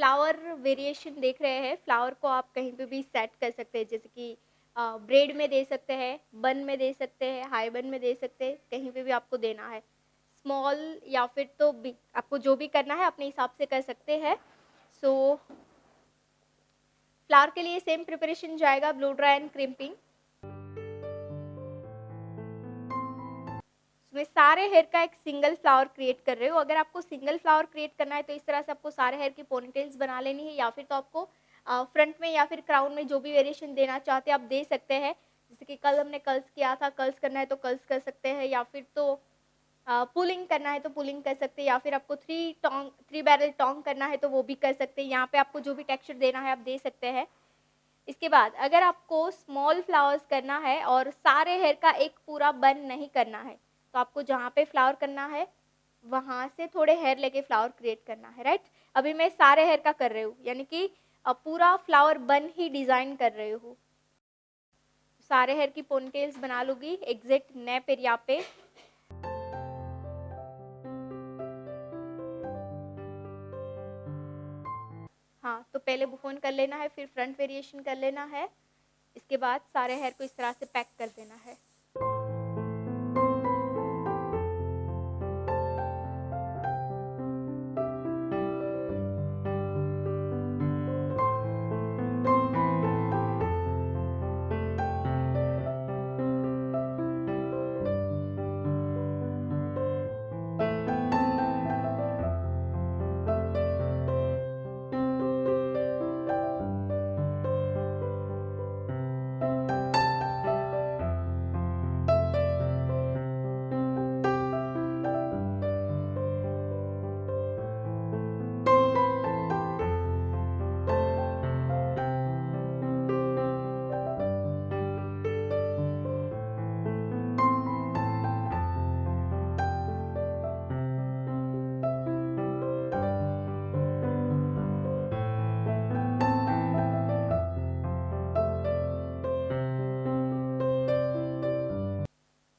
Flower variation देख रहे हैं, फ्लावर को आप कहीं पे भी सेट कर सकते हैं, जैसे कि ब्रेड में दे सकते हैं, बन में दे सकते हैं, हाई बन में दे सकते हैं, कहीं पे भी आपको देना है। स्मॉल या फिर तो बिग, आपको जो भी करना है अपने हिसाब से कर सकते हैं। सो फ्लावर के लिए सेम प्रिपरेशन जाएगा, ब्लो ड्राई एंड क्रिम्पिंग। मैं सारे हेयर का एक सिंगल फ्लावर क्रिएट कर रही हूँ। अगर आपको सिंगल फ्लावर क्रिएट करना है तो इस तरह से आपको सारे हेयर की पोनीटेल्स बना लेनी है, या फिर तो आपको फ्रंट में या फिर क्राउन में जो भी वेरिएशन देना चाहते हैं आप दे सकते हैं। जैसे कि कल हमने कर्ल्स किया था, कर्ल्स करना है तो कर्ल्स कर सकते हैं, या फिर तो पुलिंग करना है तो पुलिंग कर सकते हैं, या फिर आपको थ्री बैरल टोंग करना है तो वो भी कर सकते हैं। यहाँ पे आपको जो भी टेक्सचर देना है आप दे सकते हैं। इसके बाद अगर आपको स्मॉल फ्लावर्स करना है और सारे हेयर का एक पूरा बन नहीं करना है, तो आपको जहाँ पे फ्लावर करना है वहाँ से थोड़े हेयर लेके फ्लावर क्रिएट करना है, राइट। अभी मैं सारे हेयर का कर रही हूँ, यानी कि पूरा फ्लावर बन ही डिजाइन कर रही हूँ। सारे हेयर की पोनीटेल्स बना लूंगी एग्जैक्ट नेप एरिया पे। हाँ, तो पहले बुफोन कर लेना है, फिर फ्रंट वेरिएशन कर लेना है। इसके बाद सारे हेयर को इस तरह से पैक कर देना है।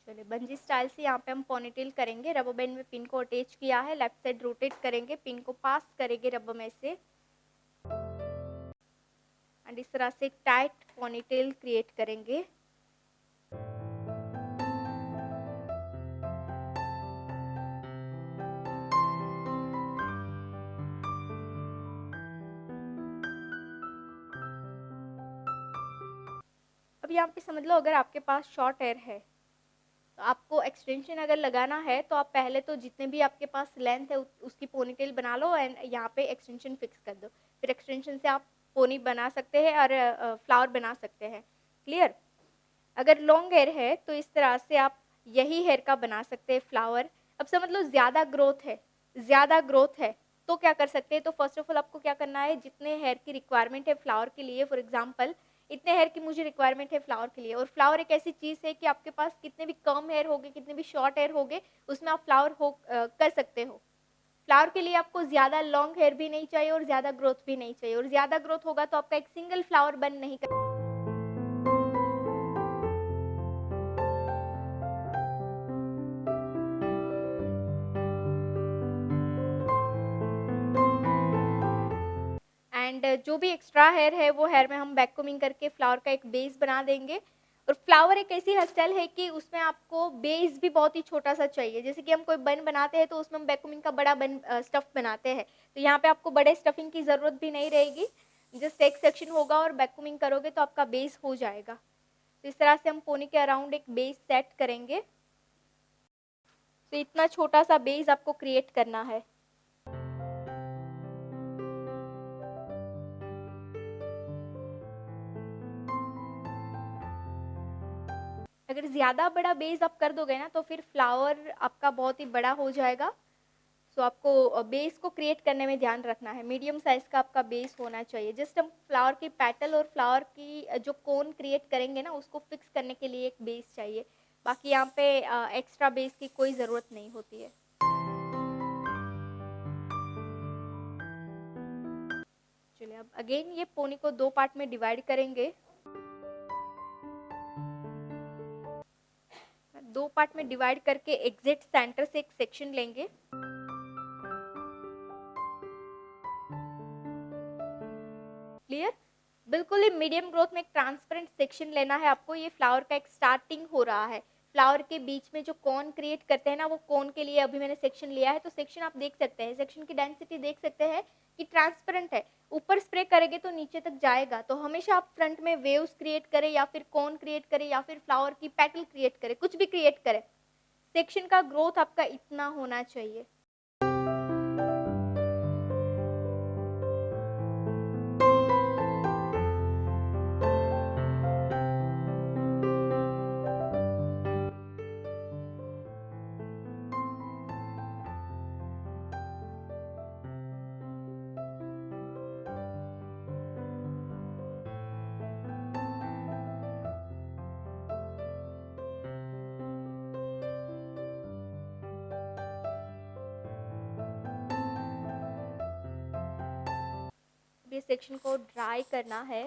चलिए, बंजी स्टाइल से यहाँ पे हम पोनीटेल करेंगे। रबर बैंड में पिन को अटैच किया है, लेफ्ट साइड रोटेट करेंगे, पिन को पास करेंगे रबर में से, एंड इस तरह से टाइट पोनीटेल क्रिएट करेंगे। अब यहाँ पे समझ लो, अगर आपके पास शॉर्ट हेयर है तो आपको एक्सटेंशन अगर लगाना है तो आप पहले तो जितने भी आपके पास लेंथ है उसकी पोनीटेल बना लो एंड यहाँ पे एक्सटेंशन फिक्स कर दो। फिर एक्सटेंशन से आप पोनी बना सकते हैं और फ्लावर बना सकते हैं। क्लियर। अगर लॉन्ग हेयर है तो इस तरह से आप यही हेयर का बना सकते हैं फ्लावर। अब समझ लो ज़्यादा ग्रोथ है तो क्या कर सकते हैं। तो फर्स्ट ऑफ ऑल आपको क्या करना है, जितने हेयर की रिक्वायरमेंट है फ्लावर के लिए, फॉर एग्जांपल इतने हेयर की मुझे रिक्वायरमेंट है फ्लावर के लिए, और फ्लावर एक ऐसी चीज़ है कि आपके पास कितने भी कम हेयर होगे, कितने भी शॉर्ट हेयर होगे, उसमें आप फ्लावर कर सकते हो। फ्लावर के लिए आपको ज़्यादा लॉन्ग हेयर भी नहीं चाहिए और ज़्यादा ग्रोथ भी नहीं चाहिए, और ज़्यादा ग्रोथ होगा तो आपका एक सिंगल फ्लावर बन नहीं कर। एंड जो भी एक्स्ट्रा हेयर है वो हेयर में हम बैक कोमिंग करके फ्लावर का एक बेस बना देंगे। और फ्लावर एक ऐसी हेयर स्टाइल है कि उसमें आपको बेस भी बहुत ही छोटा सा चाहिए। जैसे कि हम कोई बन बनाते हैं तो उसमें हम बैक कोमिंग का बड़ा बन स्टफ बनाते हैं, तो यहाँ पे आपको बड़े स्टफिंग की ज़रूरत भी नहीं रहेगी। जस्ट एक सेक्शन होगा और बैक कोमिंग करोगे तो आपका बेस हो जाएगा। तो इस तरह से हम पोनी के अराउंड एक बेस सेट करेंगे। तो इतना छोटा सा बेस आपको क्रिएट करना है। अगर ज़्यादा बड़ा बेस आप कर दोगे ना तो फिर फ्लावर आपका बहुत ही बड़ा हो जाएगा। सो आपको बेस को क्रिएट करने में ध्यान रखना है, मीडियम साइज़ का आपका बेस होना चाहिए। जस्ट हम फ्लावर की पेटल और फ्लावर की जो कोन क्रिएट करेंगे ना उसको फिक्स करने के लिए एक बेस चाहिए। बाकी यहाँ पे एक्स्ट्रा बेस की कोई ज़रूरत नहीं होती है। चलिए, अब अगेन ये पोनी को 2 पार्ट में डिवाइड करेंगे। 2 पार्ट में डिवाइड करके एग्जैक्ट सेंटर से एक सेक्शन लेंगे। बिल्कुल ही मीडियम ग्रोथ में एक ट्रांसपेरेंट सेक्शन लेना है आपको। ये फ्लावर का एक स्टार्टिंग हो रहा है। फ्लावर के बीच में जो कोन क्रिएट करते हैं ना, वो कोन के लिए अभी मैंने सेक्शन लिया है। तो सेक्शन आप देख सकते हैं, सेक्शन की डेंसिटी देख सकते हैं कि ट्रांसपेरेंट है। ऊपर स्प्रे करेंगे तो नीचे तक जाएगा। तो हमेशा आप फ्रंट में वेव्स क्रिएट करें या फिर कोन क्रिएट करें या फिर फ्लावर की पेटल क्रिएट करें, कुछ भी क्रिएट करें, सेक्शन का ग्रोथ आपका इतना होना चाहिए। ये सेक्शन को ड्राई करना है,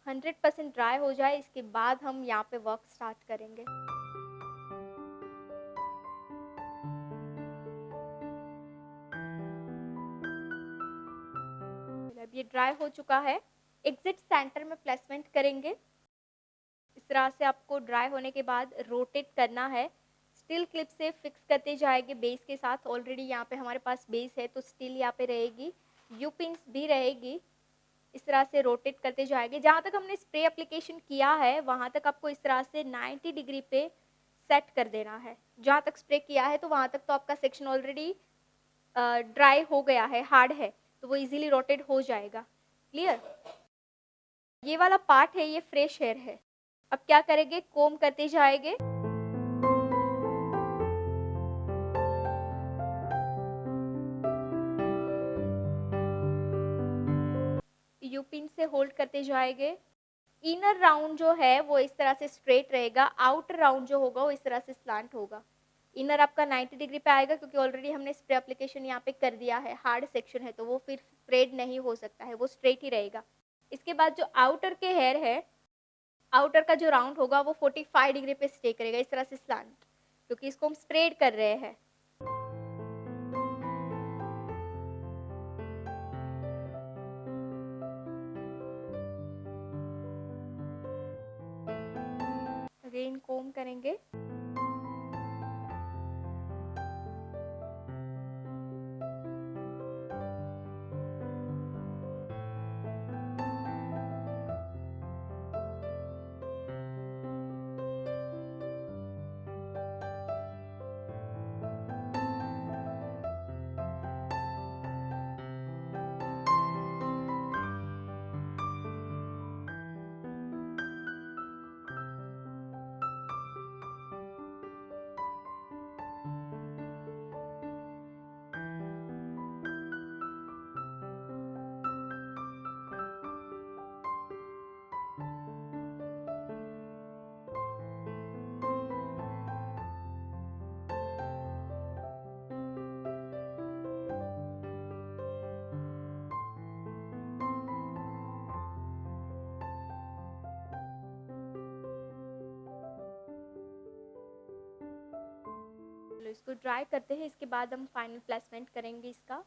100% ड्राई हो जाए, इसके बाद हम यहाँ पे वर्क स्टार्ट करेंगे। अब ये ड्राई हो चुका है। एग्जिट सेंटर में प्लेसमेंट करेंगे। इस तरह से आपको ड्राई होने के बाद रोटेट करना है। स्टील क्लिप से फिक्स करते जाएंगे बेस के साथ। ऑलरेडी यहाँ पे हमारे पास बेस है तो स्टील यहाँ पे रहेगी, यू पिन्स भी रहेगी। इस तरह से रोटेट करते जाएंगे। जहाँ तक हमने स्प्रे एप्लीकेशन किया है वहाँ तक आपको इस तरह से 90 डिग्री पे सेट कर देना है। जहाँ तक स्प्रे किया है तो वहाँ तक तो आपका सेक्शन ऑलरेडी ड्राई हो गया है, हार्ड है, तो वो इजीली रोटेट हो जाएगा। क्लियर? ये वाला पार्ट है, ये फ्रेश हेयर है। अब क्या करेंगे, कोम करते जाएंगे। यू पिन से होल्ड करते जाएंगे। इनर राउंड जो है वो इस तरह से स्ट्रेट रहेगा, आउटर राउंड जो होगा वो इस तरह से स्लांट होगा। इनर आपका 90 डिग्री पे आएगा क्योंकि ऑलरेडी हमने स्प्रे एप्लीकेशन यहाँ पे कर दिया है। हार्ड सेक्शन है तो वो फिर स्प्रेड नहीं हो सकता है, वो स्ट्रेट ही रहेगा। इसके बाद जो आउटर के हेयर है, आउटर का जो राउंड होगा वो 45 डिग्री पे स्टे करेगा, इस तरह से स्लांट, क्योंकि इसको हम स्प्रेड कर रहे हैं। अगेन कोम करेंगे। चलो इसको ड्राई करते हैं, इसके बाद हम फाइनल प्लेसमेंट करेंगे इसका।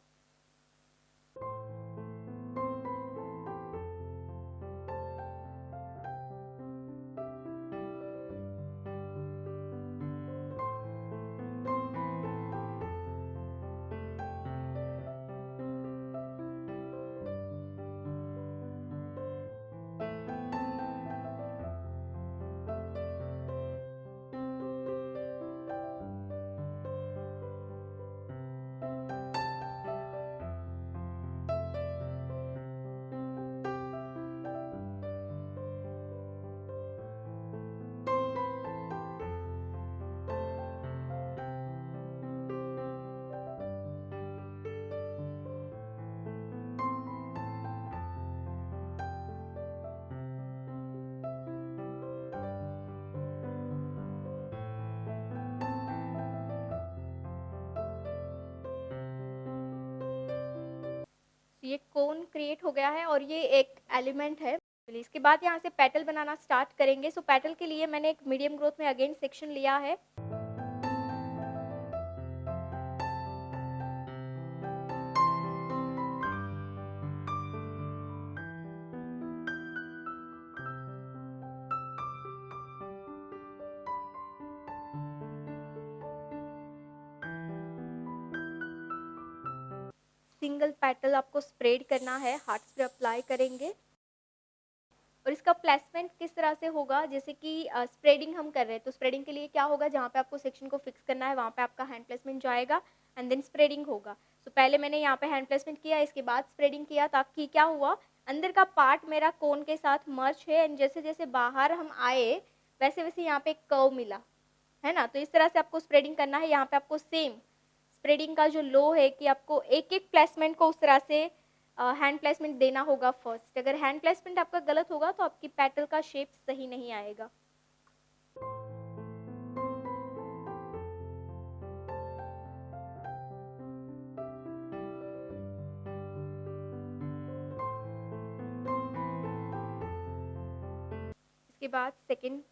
ये कोन क्रिएट हो गया है और ये एक एलिमेंट है। चलिए इसके बाद यहाँ से पेटल बनाना स्टार्ट करेंगे। सो पेटल के लिए मैंने एक मीडियम ग्रोथ में अगेन सेक्शन लिया है। सिंगल पेटल आपको स्प्रेड करना है, हार्ट्स पे अप्लाई करेंगे। और इसका प्लेसमेंट किस तरह से होगा, जैसे कि स्प्रेडिंग हम कर रहे हैं, तो स्प्रेडिंग के लिए क्या होगा, जहाँ पे आपको सेक्शन को फिक्स करना है वहाँ पे आपका हैंड प्लेसमेंट जाएगा एंड देन स्प्रेडिंग होगा। सो पहले मैंने यहाँ पे हैंड प्लेसमेंट किया, इसके बाद स्प्रेडिंग किया, ताकि क्या हुआ, अंदर का पार्ट मेरा कोन के साथ मर्ज है एंड जैसे जैसे बाहर हम आए वैसे वैसे यहाँ पे एक कर्व मिला, है ना। तो इस तरह से आपको स्प्रेडिंग करना है। यहाँ पे आपको सेम स्प्रेडिंग का जो लो है कि आपको एक एक प्लेसमेंट को उस तरह से हैंड प्लेसमेंट देना होगा फर्स्ट। अगर हैंड प्लेसमेंट आपका गलत होगा तो आपकी पेटल का शेप सही नहीं आएगा। इसके बाद सेकंड,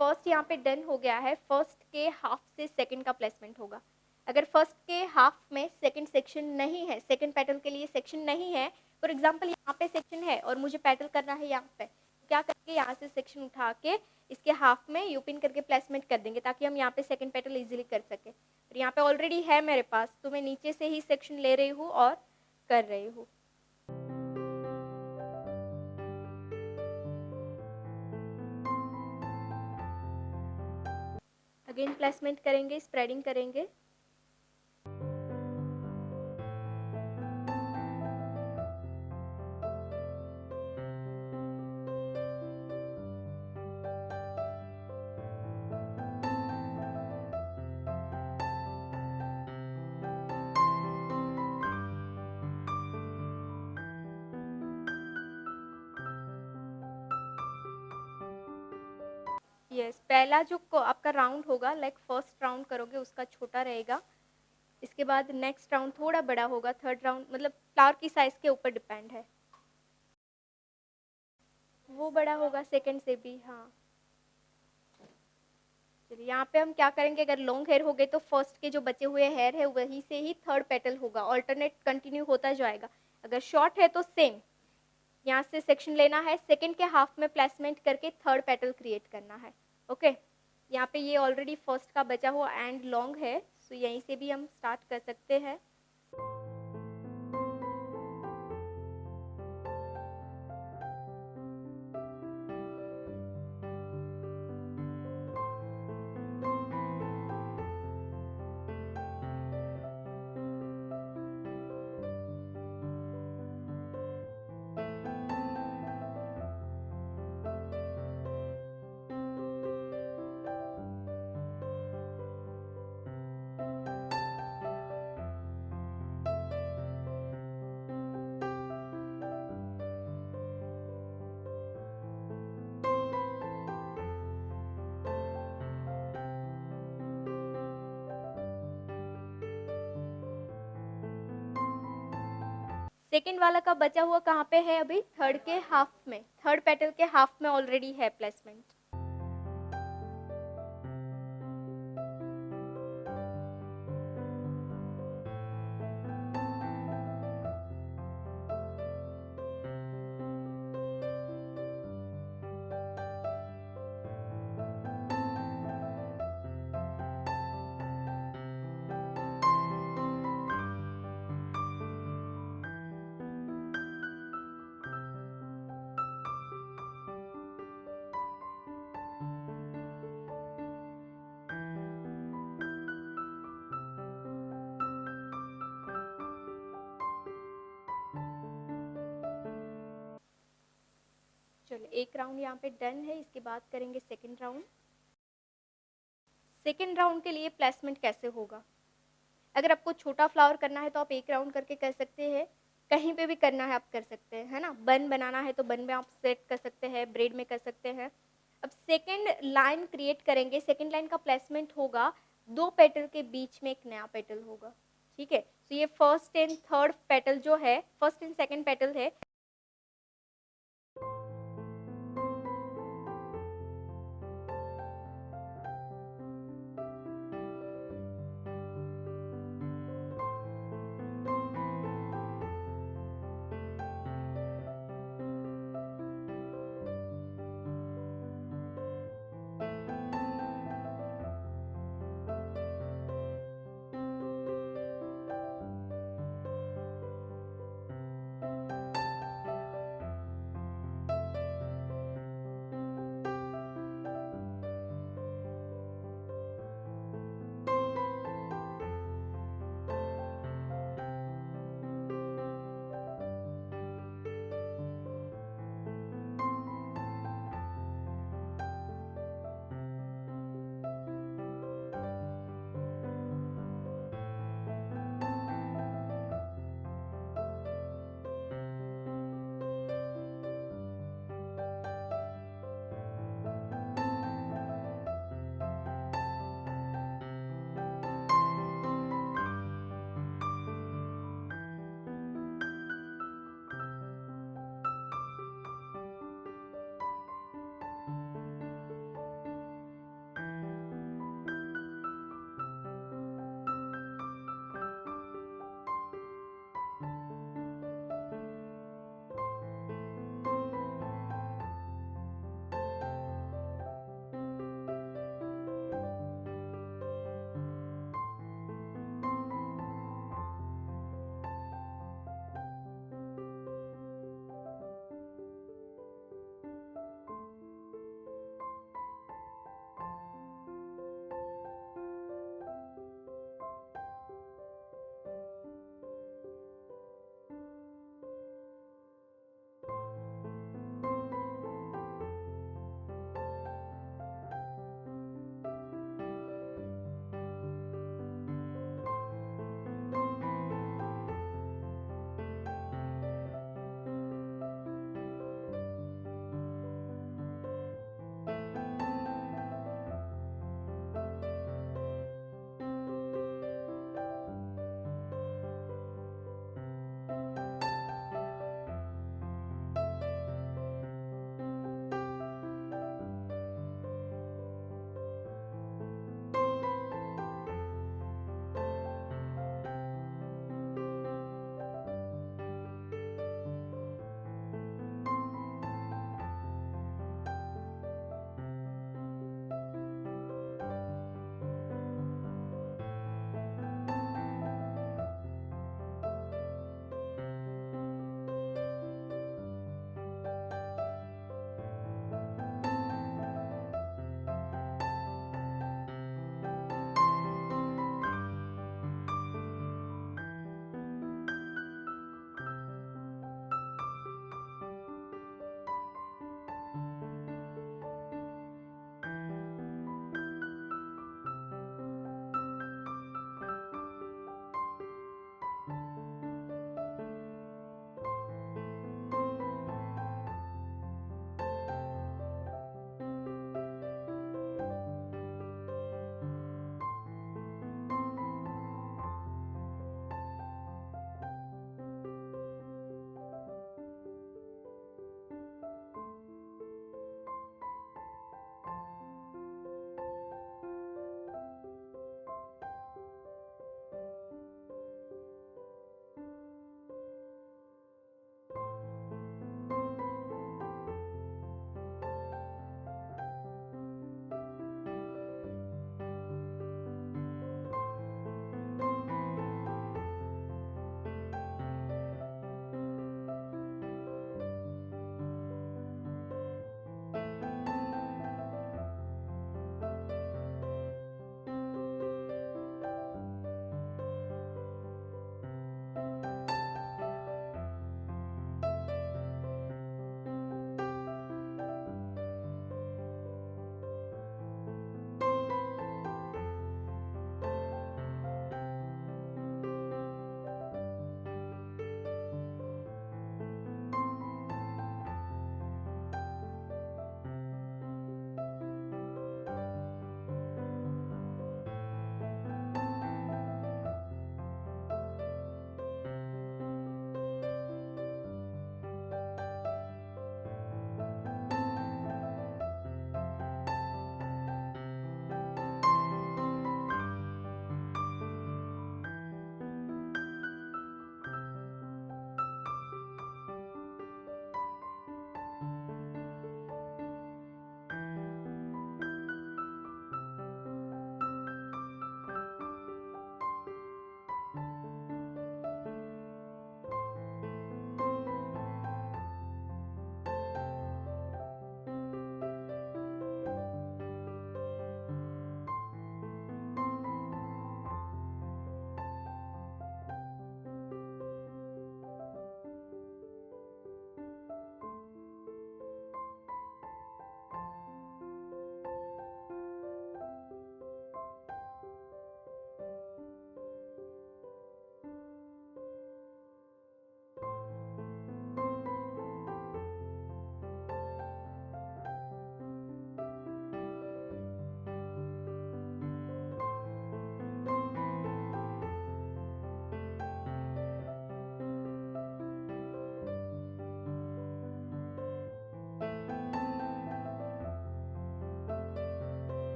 फर्स्ट यहाँ पे डन हो गया है, फर्स्ट के हाफ से सेकंड का प्लेसमेंट होगा। अगर फर्स्ट के हाफ में सेकंड सेक्शन नहीं है, सेकंड पेटल के लिए सेक्शन नहीं है, फॉर एग्जांपल यहाँ पे सेक्शन है और मुझे पेटल करना है यहाँ पे, तो क्या करेंगे, यहाँ से सेक्शन उठा के इसके हाफ में यूपिन करके प्लेसमेंट कर देंगे, ताकि हम यहाँ पे सेकंड पेटल इजीली कर सके। और यहाँ पे ऑलरेडी है मेरे पास, तो मैं नीचे से ही सेक्शन ले रही हूँ और कर रही हूँ। अगेन प्लेसमेंट करेंगे, स्प्रेडिंग करेंगे। यस, पहला जो आपका राउंड होगा, लाइक फर्स्ट राउंड करोगे उसका छोटा रहेगा, इसके बाद नेक्स्ट राउंड थोड़ा बड़ा होगा, थर्ड राउंड मतलब फ्लावर की साइज के ऊपर डिपेंड है, वो बड़ा होगा सेकंड से भी। हाँ, चलिए यहाँ पे हम क्या करेंगे, अगर लॉन्ग हेयर हो गए तो फर्स्ट के जो बचे हुए हेयर है वहीं से ही थर्ड पेटल होगा, ऑल्टरनेट कंटिन्यू होता जाएगा। अगर शॉर्ट है तो सेम यहाँ से सेक्शन लेना है, सेकंड के हाफ में प्लेसमेंट करके थर्ड पेटल क्रिएट करना है। ओके, यहाँ पे ये ऑलरेडी फर्स्ट का बचा हुआ एंड लॉन्ग है, सो यहीं से भी हम स्टार्ट कर सकते हैं। सेकंड वाला का बचा हुआ कहाँ पे है, अभी थर्ड के हाफ में, थर्ड पेटल के हाफ में ऑलरेडी है प्लेसमेंट। चलो एक राउंड यहाँ पे डन है, इसके बाद करेंगे सेकंड राउंड। सेकंड राउंड के लिए प्लेसमेंट कैसे होगा, अगर आपको छोटा फ्लावर करना है तो आप एक राउंड करके कर सकते हैं, कहीं पे भी करना है आप कर सकते हैं, है ना। बन बनाना है तो बन में आप सेट कर सकते हैं, ब्रेड में कर सकते हैं। अब सेकंड लाइन क्रिएट करेंगे, सेकंड लाइन का प्लेसमेंट होगा, दो पेटल के बीच में एक नया पेटल होगा, ठीक है। तो ये फर्स्ट एंड थर्ड पेटल जो है, फर्स्ट एंड सेकंड पेटल है,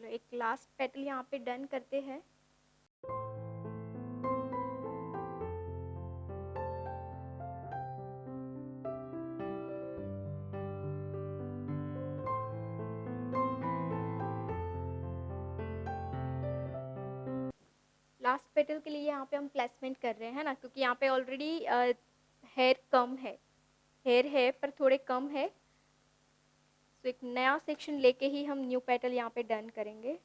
चलो एक लास्ट पेटल यहाँ पे डन करते हैं। लास्ट पेटल के लिए यहाँ पे हम प्लेसमेंट कर रहे हैं ना, क्योंकि यहाँ पे ऑलरेडी हेयर कम है, हेयर है पर थोड़े कम है। तो एक नया सेक्शन लेके ही हम न्यू पेटल यहाँ पे डन करेंगे।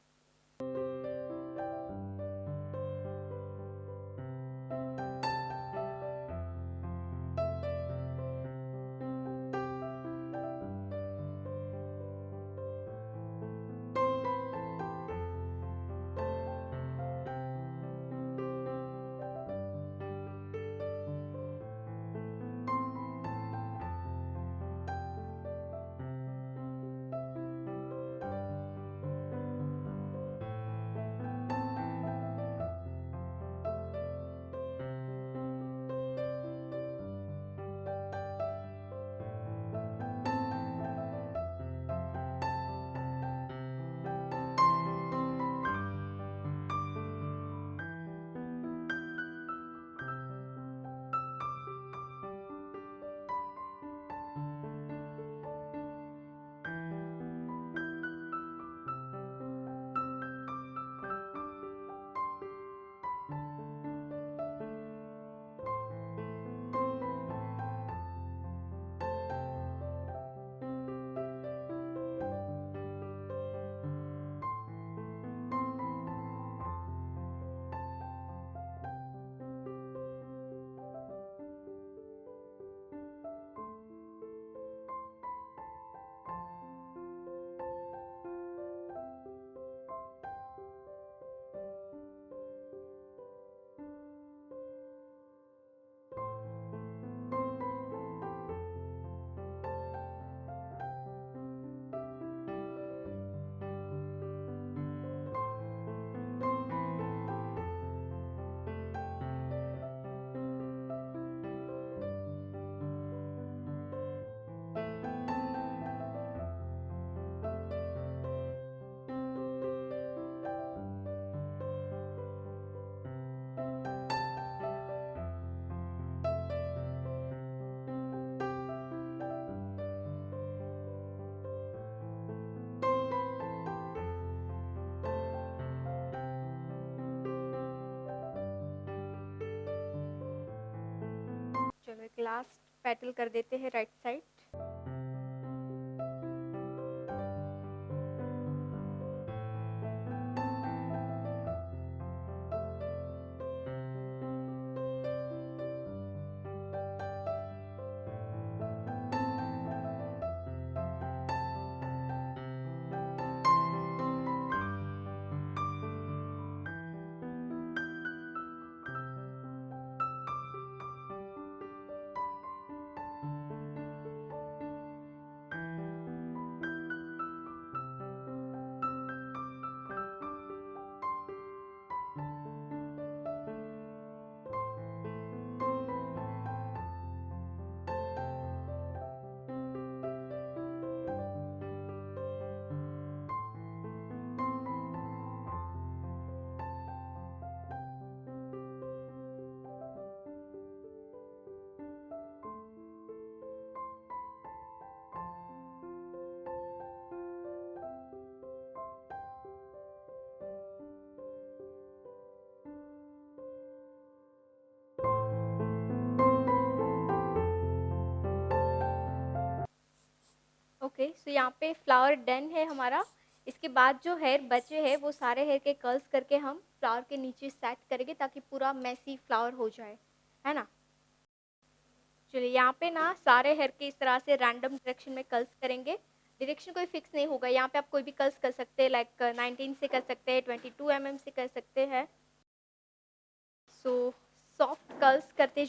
चलो एक लास्ट पेटल कर देते हैं राइट साइड। ओके सो यहाँ पे फ्लावर डन है हमारा। इसके बाद जो हेयर बचे हैं वो सारे हेयर के कर्ल्स करके हम फ्लावर के नीचे सेट करेंगे ताकि पूरा मैसी फ्लावर हो जाए, है ना। चलिए यहाँ पे ना सारे हेयर के इस तरह से रैंडम डायरेक्शन में कर्ल्स करेंगे। डायरेक्शन कोई फिक्स नहीं होगा, यहाँ पे आप कोई भी कर्ल्स कर सकते हैं, लाइक 19 से कर सकते हैं, 22 mm से कर सकते हैं। सो सॉफ्ट कर्ल्स करते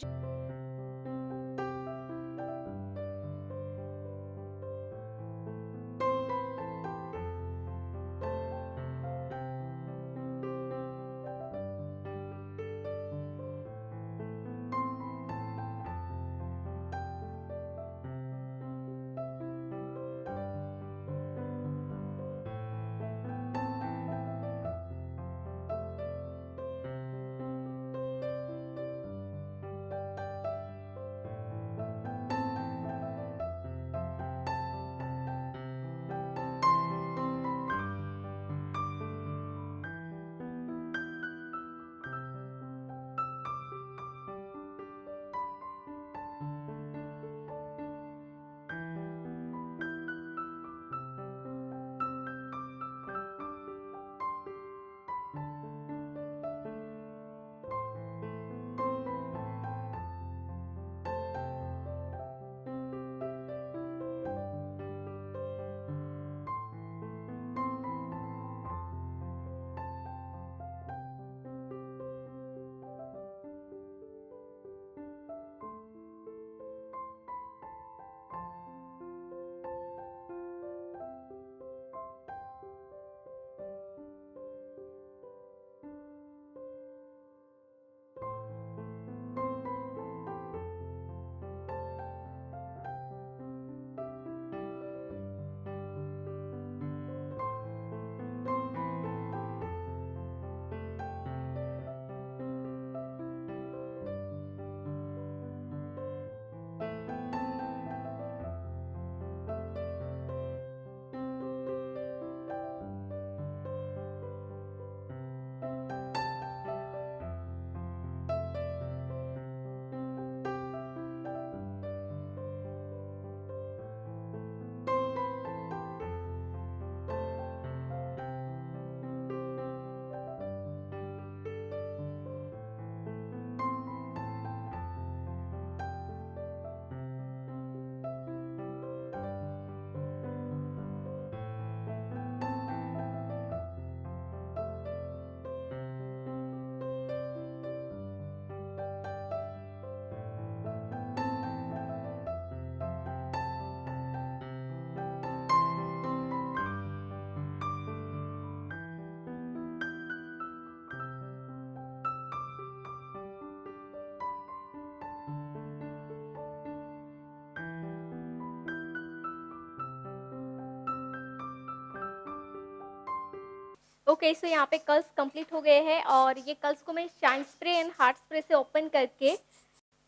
ओके, सो यहाँ पे कर्ल्स कंप्लीट हो गए हैं और ये कर्ल्स को मैं shine spray and hard spray से ओपन करके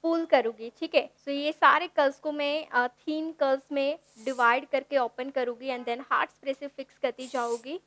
पुल करूँगी, ठीक है? सो ये सारे कर्ल्स को मैं थिन कर्ल्स में डिवाइड करके ओपन करूँगी एंड देन हार्ड स्प्रे से फिक्स करती जाऊँगी।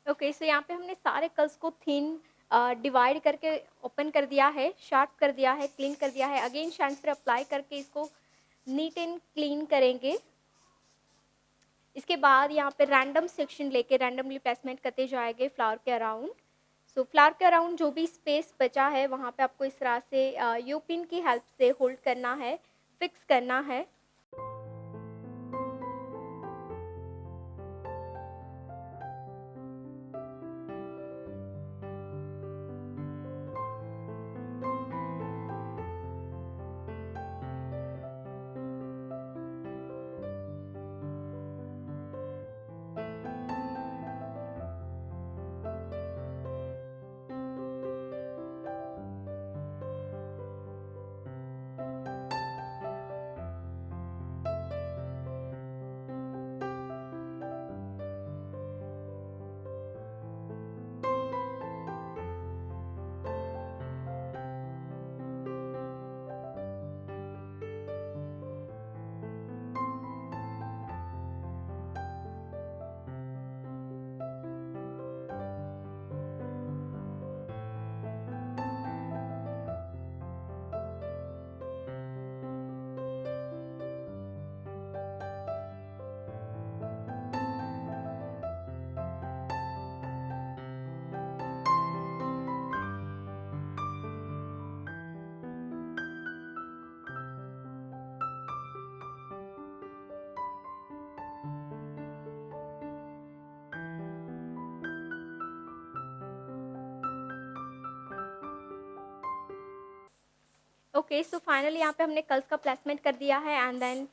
ओके, सो यहाँ पे हमने सारे कर्ल्स को थिन डिवाइड करके ओपन कर दिया है, शार्प कर दिया है, क्लीन कर दिया है। अगेन शाइन स्प्रे अप्लाई करके इसको नीट एंड क्लीन करेंगे। इसके बाद यहाँ पे रैंडम सेक्शन लेके रैंडमली प्लेसमेंट करते जाएंगे फ्लावर के अराउंड। सो फ्लावर के अराउंड जो भी स्पेस बचा है वहाँ पे आपको इस तरह से यू पिन की हेल्प से होल्ड करना है, फिक्स करना है। ओके, सो फाइनली यहाँ पे हमने कर्ल्स का प्लेसमेंट कर दिया है एंड देन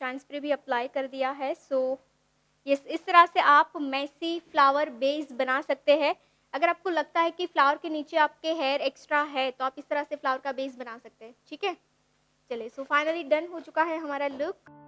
शाइन स्प्रे भी अप्लाई कर दिया है। सो यस, इस तरह से आप मेसी फ्लावर बेस बना सकते हैं। अगर आपको लगता है कि फ्लावर के नीचे आपके हेयर एक्स्ट्रा है तो आप इस तरह से फ्लावर का बेस बना सकते हैं, ठीक है? चलिए, सो फाइनली डन हो चुका है हमारा लुक।